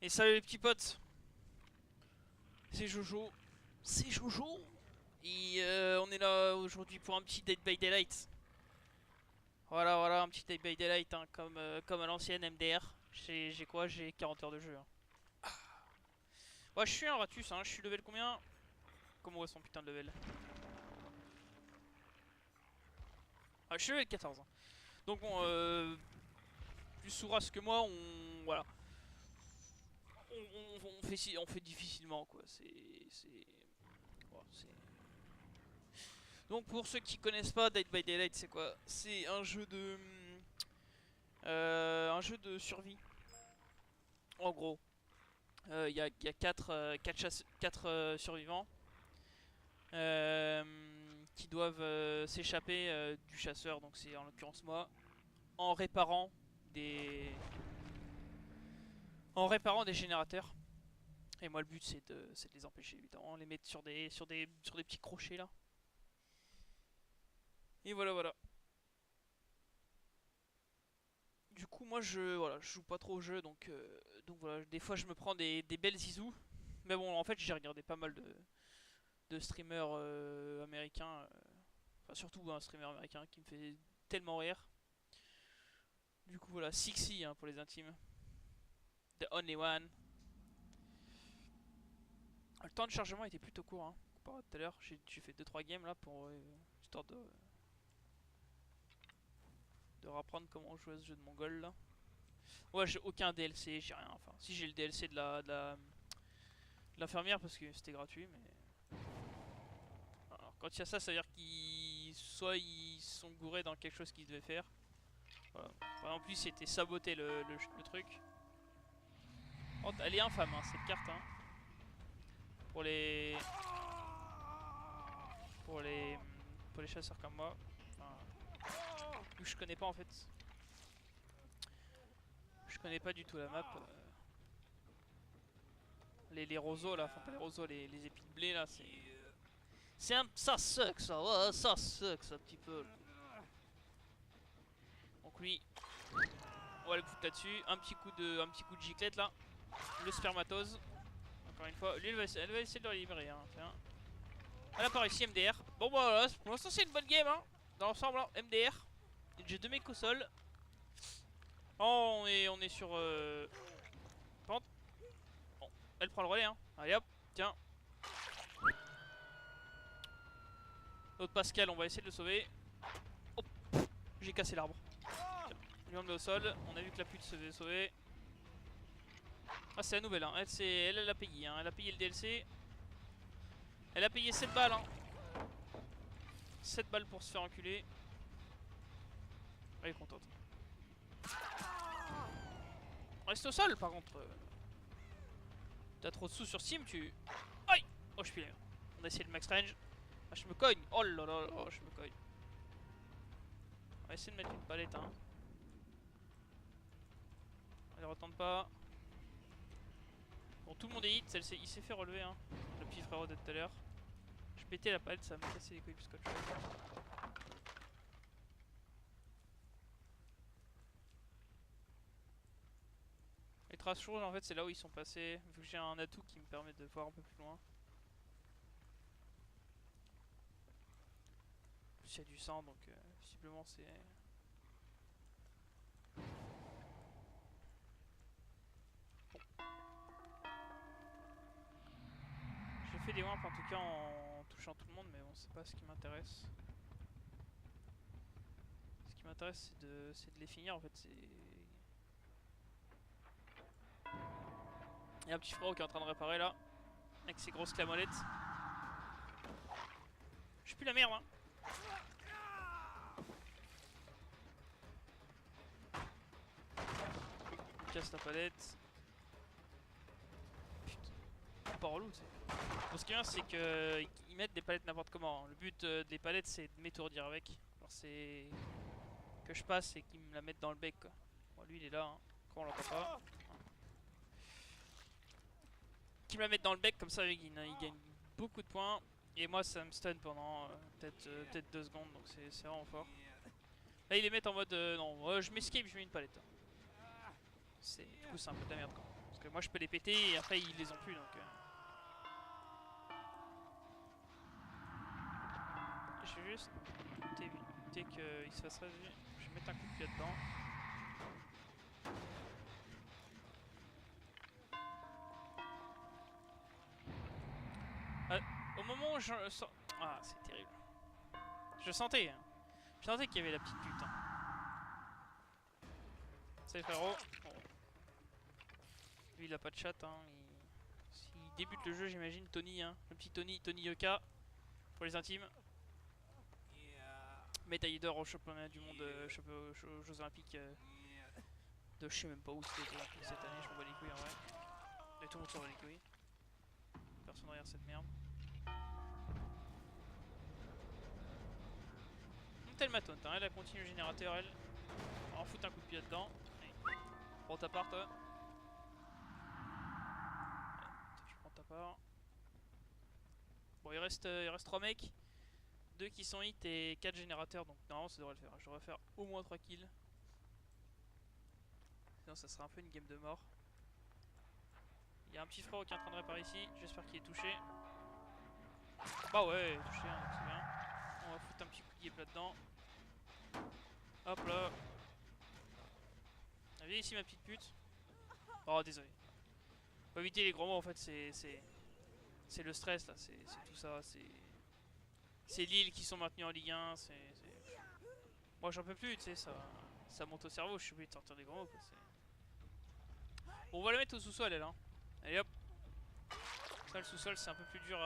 Et salut les petits potes, c'est Jojo. C'est Jojo. Et on est là aujourd'hui pour un petit Dead by Daylight. Voilà, voilà, un petit Dead by Daylight, hein, comme à l'ancienne MDR. J'ai quoi? J'ai 40 heures de jeu. Hein. Ouais, je suis un Ratus, hein. Je suis level combien? Comment on voit son putain de level? Ah, je suis level 14. Hein. Donc bon, plus sous race que moi, on... Voilà. On fait difficilement, quoi. C'est... Donc pour ceux qui connaissent pas, Dead by Daylight c'est quoi? C'est un jeu de survie. En gros, il y a 4 survivants qui doivent s'échapper du chasseur, donc c'est en l'occurrence moi, en réparant des en réparant des générateurs. Et moi le but c'est de les empêcher évidemment, les mettre sur des petits crochets là. Et voilà voilà. Du coup, moi, je joue pas trop au jeu, donc voilà. Des fois, je me prends des belles zizous. Mais bon, en fait, j'ai regardé pas mal de streamers américains. Enfin, surtout un streamer américain qui me fait tellement rire. Du coup, voilà. Sixy, hein, pour les intimes. The Only One. Le temps de chargement était plutôt court, hein, comparé à tout à l'heure. J'ai fait 2-3 games là pour histoire de reprendre comment jouer à ce jeu de mongol là. Ouais, j'ai aucun DLC, j'ai rien. Enfin, si j'ai le DLC de l'infirmière parce que c'était gratuit, mais alors, quand il y a ça, ça veut dire qu'ils soit ils sont gourés dans quelque chose qu'ils devaient faire. Voilà. Enfin, en plus, c'était saboté le truc. Oh, elle est infâme, hein, cette carte. Hein. Pour les, pour les, pour les chasseurs comme moi. Enfin, que je connais pas en fait. Je connais pas du tout la map. Les roseaux là, enfin pas les roseaux, les épis de blé là, ça suck ça, ouais, ça suck ça un petit peu. Donc lui, on va le foutre là-dessus. Un petit coup de giclette là. Le spermatose. Encore une fois, lui elle va essayer de le libérer. Hein. Tiens. Elle a pas réussi, MDR. Bon bah voilà, pour l'instant c'est une bonne game. Hein. Dans l'ensemble, hein, MDR. J'ai 2 mecs au sol. Oh, on est sur pente. Bon, elle prend le relais. Hein. Allez hop, tiens. L'autre Pascal, on va essayer de le sauver. Hop, j'ai cassé l'arbre. Lui on le met au sol. On a vu que la pute se faisait sauver. Ah, c'est la nouvelle. Hein. Elle a payé. Hein. Elle a payé le DLC. Elle a payé 7 balles. Hein. 7 balles pour se faire enculer. Elle est contente. Reste au sol par contre. T'as trop de sous sur Steam, tu... Aïe. Oh, je suis là. On a essayé le max range. Ah, je me cogne. Oh là là là, je me cogne. On va essayer de mettre une palette. Hein. Elle retente pas. Bon, tout le monde est hit. Il s'est fait relever. Hein. Le petit frérot de tout à l'heure. Je pétais la palette, ça va me casser les couilles plus qu'autre chose. Les traces rouges, en fait, c'est là où ils sont passés. Vu que j'ai un atout qui me permet de voir un peu plus loin. En plus, il y a du sang, donc visiblement, c'est. J'ai fait des wimps en tout cas en touchant tout le monde, mais bon, c'est pas ce qui m'intéresse. Ce qui m'intéresse, c'est de les finir en fait. Il y a un petit frérot qui est en train de réparer là, avec ses grosses clamolettes. Je suis plus la merde, hein. Il casse la palette. Putain, pas relou, tu sais. Bon, ce qui est bien, c'est qu'ils mettent des palettes n'importe comment. Le but des palettes, c'est de m'étourdir avec. Alors, c'est que je passe et qu'ils me la mettent dans le bec, quoi. Bon, lui, il est là, hein. Quand on l'entend pas. Qu'ils me la mettent dans le bec, comme ça, il gagne beaucoup de points. Et moi, ça me stun pendant peut-être 2 secondes, donc c'est vraiment fort. Là, ils les mettent en mode non, je m'escape, je mets une palette. Du coup, c'est un peu de la merde, quoi. Parce moi je peux les péter et après ils les ont plus donc. Je vais juste éviter qu'il se fasse réduire. Je vais mettre un coup de pied dedans. Au moment où je sens... Ah, c'est terrible. Je sentais. Hein. Je sentais qu'il y avait la petite pute. Hein. Salut frérot. Bon. Lui il a pas de chat. Hein. S'il débute le jeu, j'imagine, Tony. Hein. Le petit Tony Yoka. Pour les intimes. Médaille d'or au championnat du monde, aux Jeux Olympiques. De je sais même pas où c'était cette année, je m'en bats les couilles en vrai. Et tout le monde s'en bat les couilles. Personne regarde cette merde. Telle ma tonte, hein, elle a continué le générateur, elle. On va en foutre un coup de pied dedans. Allez. Prends ta part, toi. Allez, toi, tu prends ta part. Bon, il reste 3 mecs. 2 qui sont hit et 4 générateurs, donc normalement ça devrait le faire. Je devrais faire au moins 3 kills. Sinon ça sera un peu une game de mort. Il y a un petit frérot qui est en train de réparer ici, j'espère qu'il est touché. Bah ouais, touché, hein, donc c'est bien. On va foutre un petit coup de guêpe là-dedans. Hop là. Viens ici ma petite pute. Oh désolé. Faut éviter les gros mots en fait, c'est le stress là, c'est tout ça, c'est Lille qui sont maintenus en Ligue 1, moi j'en peux plus, tu sais, ça monte au cerveau, je suis obligé de sortir des gros mots quoi, Bon, on va la mettre au sous-sol elle, hein. Allez hop. Ça le sous-sol c'est un peu plus dur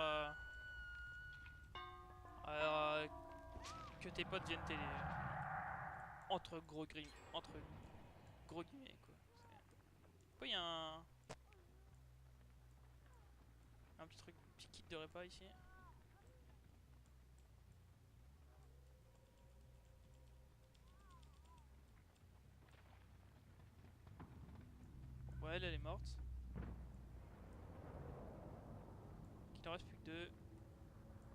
que tes potes viennent t'aider. Entre gros guillemets quoi. Pourquoi il y a un petit truc, petit kit de repas ici? Ouais, elle est morte. Il en reste plus que 2.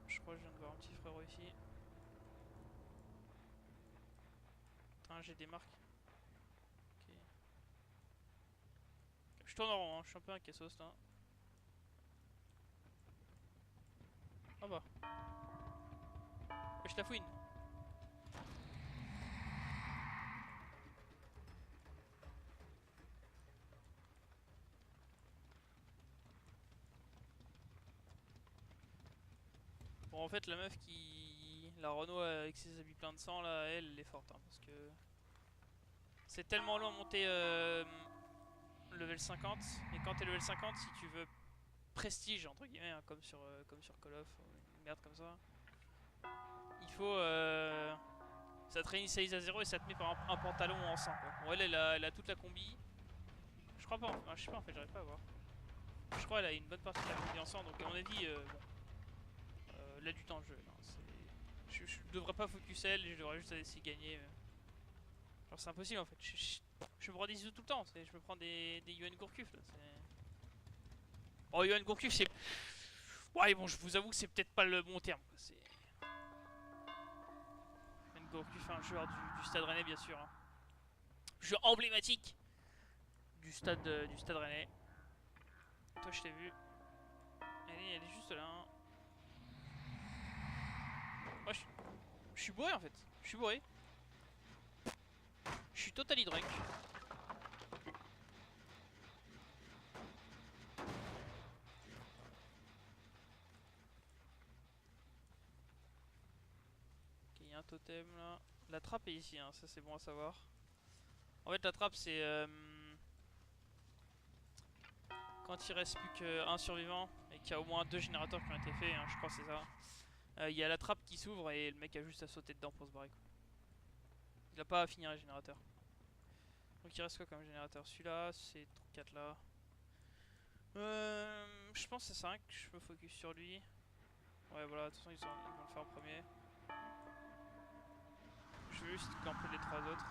Je crois que je viens de voir un petit frérot ici. Putain, j'ai des marques. Ok. Je tourne en rond, hein. Je suis un peu un cassos là. Ah bah. Je la fouine. Bon, en fait, la meuf qui. La Renault avec ses habits pleins de sang là, elle est forte. Hein, parce que. C'est tellement long à monter level 50. Et quand t'es level 50, si tu veux prestige, entre guillemets, hein, comme sur Call of, une merde comme ça, il faut. Ça te réinitialise à 0 et ça te met par un pantalon en sang. Quoi. Bon, elle a toute la combi. Je crois pas. Enfin, je sais pas en fait, j'arrive pas à voir. Je crois qu'elle a une bonne partie de la combi en sang. Donc, à mon avis, bon. Elle a du temps le jeu. Je devrais pas focus elle, je devrais juste essayer de gagner. Genre, c'est impossible en fait. Je me prends des ISO tout le temps. Je me prends des Yuan Gourcuff là. Oh, Yuan Gourcuff, c'est. Ouais, bon, je vous avoue que c'est peut-être pas le bon terme. C'est. Yuan Gourcuff, un joueur du Stade Rennais, bien sûr. Hein. Joueur emblématique du stade Rennais. Toi, je t'ai vu. Elle est juste là. Hein. Moi, je suis bourré en fait. Je suis bourré. Je suis totally drunk. Ok, il y a un totem là. La trappe est ici, hein. Ça c'est bon à savoir. En fait, la trappe c'est quand il reste plus qu'un survivant et qu'il y a au moins 2 générateurs qui ont été faits, hein, je crois que c'est ça. Il y a la trappe qui s'ouvre et le mec a juste à sauter dedans pour se barrer. Quoi. Il a pas à finir les générateurs. Donc il reste quoi comme générateur? Celui-là, c'est 4 là. Je pense que c'est 5, je me focus sur lui. Ouais voilà, de toute façon ils vont le faire en premier. Je vais juste camper les 3 autres.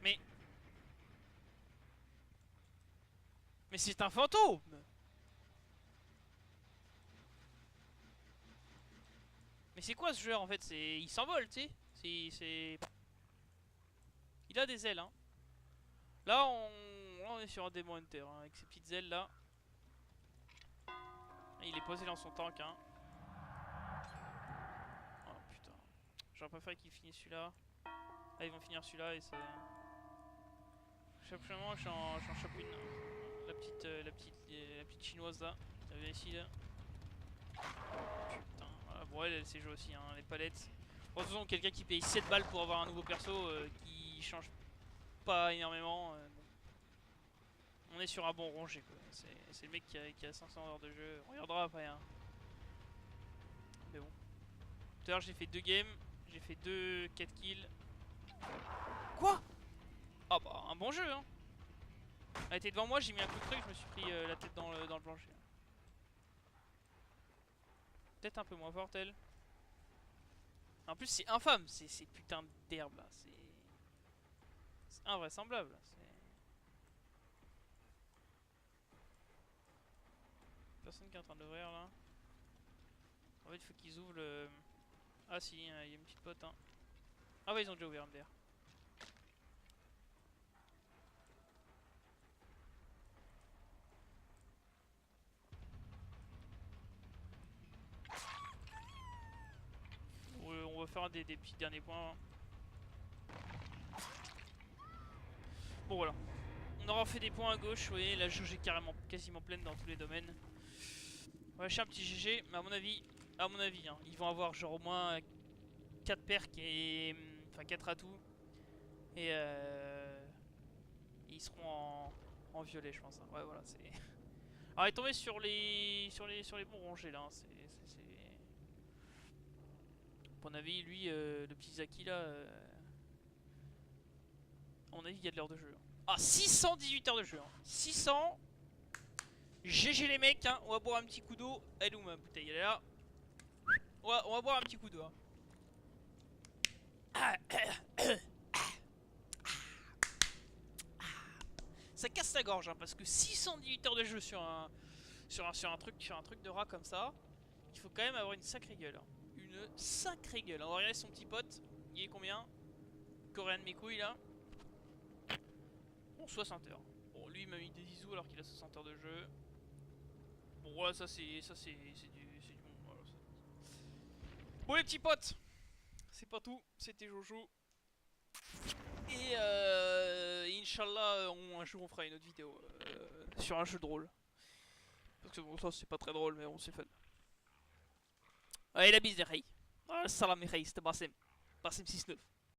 Mais... Mais c'est un fantôme! Mais c'est quoi ce joueur en fait? Il s'envole, tu sais? Il Il a des ailes, hein. Là, on est sur un démon hunter, hein, avec ses petites ailes là. Et il est posé dans son tank, hein. Oh putain. J'aurais préféré qu'ils finissent celui-là. Ah, ils vont finir celui-là et c'est. Chaque moment, j'en chope une. La petite chinoise là. La vient ici là. Putain. Voilà, bon, elle sait jouer aussi, hein, les palettes. Bon, de toute façon, quelqu'un qui paye 7 balles pour avoir un nouveau perso qui change pas énormément. Bon. On est sur un bon rongé quoi. C'est le mec qui a 500 heures de jeu. On regardera après, hein. Mais bon. Tout à l'heure, j'ai fait 2 games. J'ai fait 4 kills. Quoi? Ah bah, un bon jeu, hein. Elle était devant moi, j'ai mis un coup de truc, je me suis pris la tête dans le plancher. Peut-être un peu moins forte, elle. En plus, c'est infâme, ces putains d'herbes là. C'est invraisemblable. Personne qui est en train d'ouvrir là. En fait, il faut qu'ils ouvrent le. Ah, si, il y a une petite pote, hein. Ah, ouais, ils ont déjà ouvert MDR. On va faire des petits derniers points, hein. Bon, voilà. On aura fait des points à gauche, vous voyez, la jauge est quasiment pleine dans tous les domaines. On va lâcher un petit GG, mais à mon avis, hein, ils vont avoir genre au moins 4 perks et. Enfin 4 atouts. Et ils seront en violet, je pense, hein. Ouais, voilà, c'est. Alors, il est tombé sur les bons rongés là, hein. C'est. À mon avis, lui, le petit Zaki là. À mon avis, il y a de l'heure de jeu, hein. Ah, 618 heures de jeu, hein. 600. GG les mecs, hein. On va boire un petit coup d'eau. Elle est où ma bouteille? Elle est là. On va boire un petit coup d'eau, hein. Ça casse la gorge, hein, parce que 618 heures de jeu sur un truc de rat comme ça, il faut quand même avoir une sacrée gueule, hein. Une sacrée gueule. On va regarder son petit pote. Il est combien? Coréen de mes couilles là. Bon, 60 heures. Bon, lui il m'a mis des isous alors qu'il a 60 heures de jeu. Bon, voilà, ça c'est du bon. Voilà, ça. Bon, les petits potes, c'est pas tout. C'était Jojo. Et Inch'Allah, un jour on fera une autre vidéo sur un jeu de rôle. Parce que bon, ça c'est pas très drôle, mais bon, c'est fun. Allez, la bise les reilles. Salam les reilles, c'était Bassem. Bassem 6-9.